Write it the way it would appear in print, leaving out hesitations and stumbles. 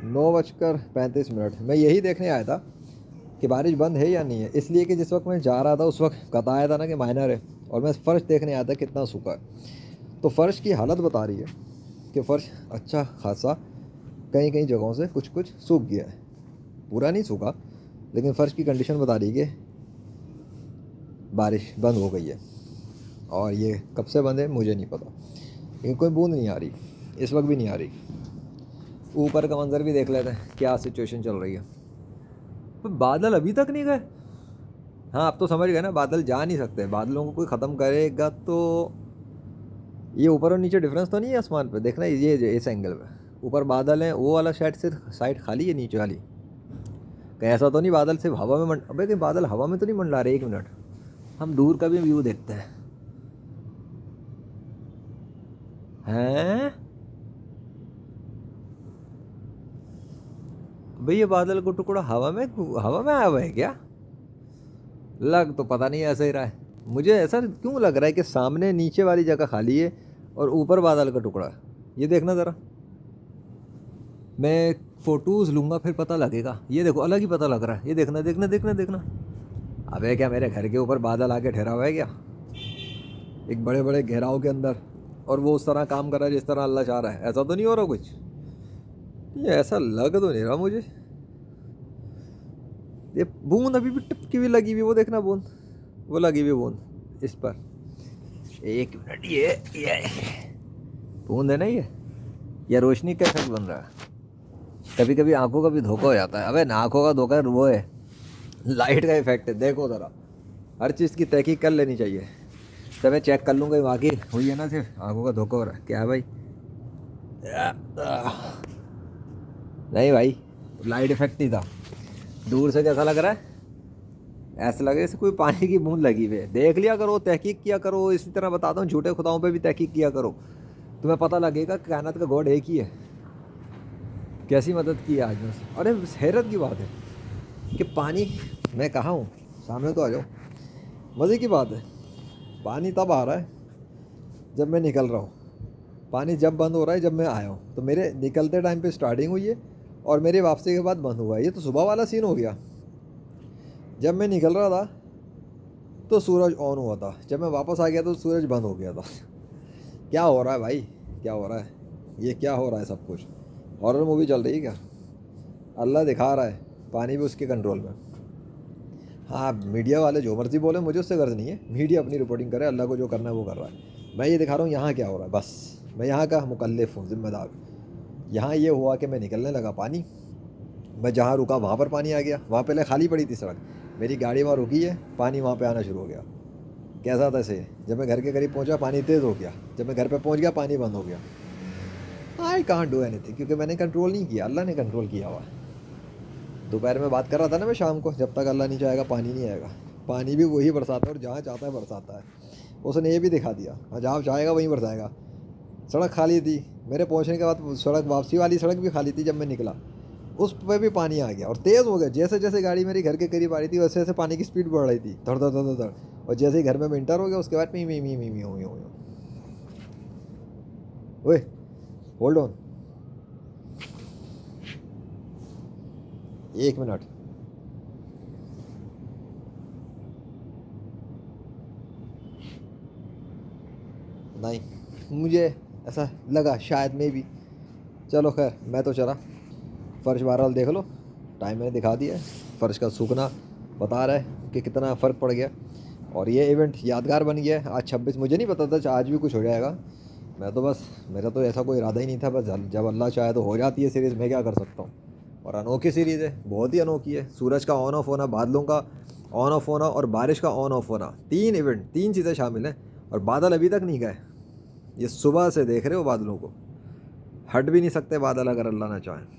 9:35। मैं यही देखने आया था कि बारिश बंद है या नहीं है, इसलिए कि जिस वक्त मैं जा रहा था उस वक्त बताया था ना कि माइनर है, और मैं फ़र्श देखने आया था कितना सूखा है। तो फ़र्श की हालत बता रही है कि फ़र्श अच्छा खासा कई कई जगहों से कुछ कुछ सूख गया है, पूरा नहीं सूखा, लेकिन फ़र्श की कंडीशन बता रही है कि बारिश बंद हो गई है। और ये कब से बंद है मुझे नहीं पता, लेकिन कोई बूंद नहीं आ रही, इस वक्त भी नहीं आ रही। ऊपर का मंजर भी देख लेते हैं क्या सिचुएशन चल रही है। तो बादल अभी तक नहीं गए। हाँ, अब तो समझ गए ना, बादल जा नहीं सकते, बादलों को कोई ख़त्म करेगा तो ये ऊपर और नीचे डिफरेंस तो नहीं है आसमान पे, देखना ये इस एंगल पे ऊपर बादल है, वो वाला साइड खाली है, नीचे खाली। कहीं ऐसा तो नहीं बादल सिर्फ हवा में अबे कहीं बादल हवा में तो नहीं मंडरा रहे। एक मिनट, हम दूर का भी व्यू देखते हैं। हैं भाई, ये बादल को टुकड़ा हवा में आया हुआ है क्या? लग तो पता नहीं ऐसा ही रहा है। मुझे ऐसा क्यों लग रहा है कि सामने नीचे वाली जगह खाली है और ऊपर बादल का टुकड़ा है। ये देखना ज़रा, मैं फ़ोटोज़ लूँगा फिर पता लगेगा। ये देखो अलग ही पता लग रहा है, ये देखना देखना देखना देखना। अबे क्या मेरे घर के ऊपर बादल आके ठहरा हुआ है क्या, एक बड़े बड़े घेराव के अंदर, और वो उस तरह काम कर रहा है जिस तरह अल्लाह चाह रहा है? ऐसा तो नहीं हो रहा कुछ? ये ऐसा लग तो नहीं रहा मुझे। ये बूंद अभी भी टिपकी हुई लगी हुई, वो देखना बूंद, वो लगी हुई बूंद इस पर। एक मिनट, ये बूंद है ना ये रोशनी का इफेक्ट बन रहा है। कभी कभी आंखों का भी धोखा हो जाता है। अबे ना, आंखों का धोखा वो है, लाइट का इफेक्ट है। देखो ज़रा, हर चीज़ की तहकीक कर लेनी चाहिए। तो मैं चेक कर लूँगा बाकी हुई है ना, सिर्फ आंखों का धोखा हो रहा है क्या है भाई? नहीं भाई, लाइट इफेक्ट नहीं था। दूर से कैसा लग रहा है? ऐसा लग रहा है जैसे कोई पानी की बूंद लगी हुई है। देख लिया करो, तहकीक किया करो। इसी तरह बताता हूँ, झूठे खुदाओं पे भी तहकीक किया करो, तुम्हें पता लगेगा कि कायनात का गॉड एक ही है। कैसी मदद की है आज ने। अरे हैरत की बात है कि पानी, मैं कहाँ हूँ, सामने तो आ जाओ। मज़े की बात है, पानी तब आ रहा है जब मैं निकल रहा हूँ, पानी जब बंद हो रहा है जब मैं आया हूँ। तो मेरे निकलते टाइम पे स्टार्टिंग हुई है और मेरी वापसी के बाद बंद हुआ है। ये तो सुबह वाला सीन हो गया। जब मैं निकल रहा था तो सूरज ऑन हुआ था, जब मैं वापस आ गया तो सूरज बंद हो गया था। क्या हो रहा है भाई, क्या हो रहा है? ये क्या हो रहा है? सब कुछ हॉरर मूवी चल रही है क्या? अल्लाह दिखा रहा है, पानी भी उसके कंट्रोल में। हाँ, मीडिया वाले जो मर्जी बोले, मुझे उससे गर्ज नहीं है। मीडिया अपनी रिपोर्टिंग करे, अल्लाह को जो करना है वो कर रहा है। मैं ये दिखा रहा हूँ यहाँ क्या हो रहा है बस। मैं यहाँ का मुकल्लिफ हूँ, ज़िम्मेदार। यहाँ ये हुआ कि मैं निकलने लगा, पानी, मैं जहाँ रुका वहाँ पर पानी आ गया। वहाँ पहले खाली पड़ी थी सड़क, मेरी गाड़ी वहाँ रुकी है, पानी वहाँ पे आना शुरू हो गया। कैसा था से, जब मैं घर के करीब पहुँचा पानी तेज़ हो गया, जब मैं घर पे पहुँच गया पानी बंद हो गया। आई कांट डू एनीथिंग, क्योंकि मैंने कंट्रोल नहीं किया, अल्लाह ने कंट्रोल किया हुआ। दोपहर में बात कर रहा था ना मैं, शाम को जब तक अल्लाह नहीं चाहेगा पानी नहीं आएगा। पानी भी वही बरसाता है और जहाँ चाहता है बरसाता है। उसने ये भी दिखा दिया, जहाँ चाहेगा वहीं बरसाएगा। सड़क खाली थी, मेरे पहुँचने के बाद सड़क, वापसी वाली सड़क भी खाली थी। जब मैं निकला उस पर भी पानी आ गया और तेज़ हो गया। जैसे जैसे गाड़ी मेरी घर के करीब आ रही थी वैसे वैसे पानी की स्पीड बढ़ रही थी, धड़ धड़ धड़ धड़। और जैसे ही घर में इंटर हो गया उसके बाद मी मी मी मी हो। ओए, होल्ड ऑन, एक मिनट। नहीं, मुझे ऐसा लगा शायद में भी। चलो खैर, मैं तो चला। फ़र्श बहरहाल देख लो, टाइम मैंने दिखा दिया है। फ़र्श का सूखना बता रहा है कि कितना फ़र्क पड़ गया। और ये इवेंट यादगार बन गया है। आज 26, मुझे नहीं पता था आज भी कुछ हो जाएगा। मैं तो बस, मेरा तो ऐसा कोई इरादा ही नहीं था। बस जब अल्लाह चाहे तो हो जाती है सीरीज़, मैं क्या कर सकता हूँ। और अनोखी सीरीज़ है, बहुत ही अनोखी है। सूरज का ऑन ऑफ होना, बादलों का ऑन ऑफ होना और बारिश का ऑन ऑफ होना, 3 इवेंट, 3 चीज़ें शामिल हैं। और बादल अभी तक नहीं गए, ये सुबह से देख रहे हो बादलों को। हट भी नहीं सकते बादल अगर अल्लाह ना चाहे।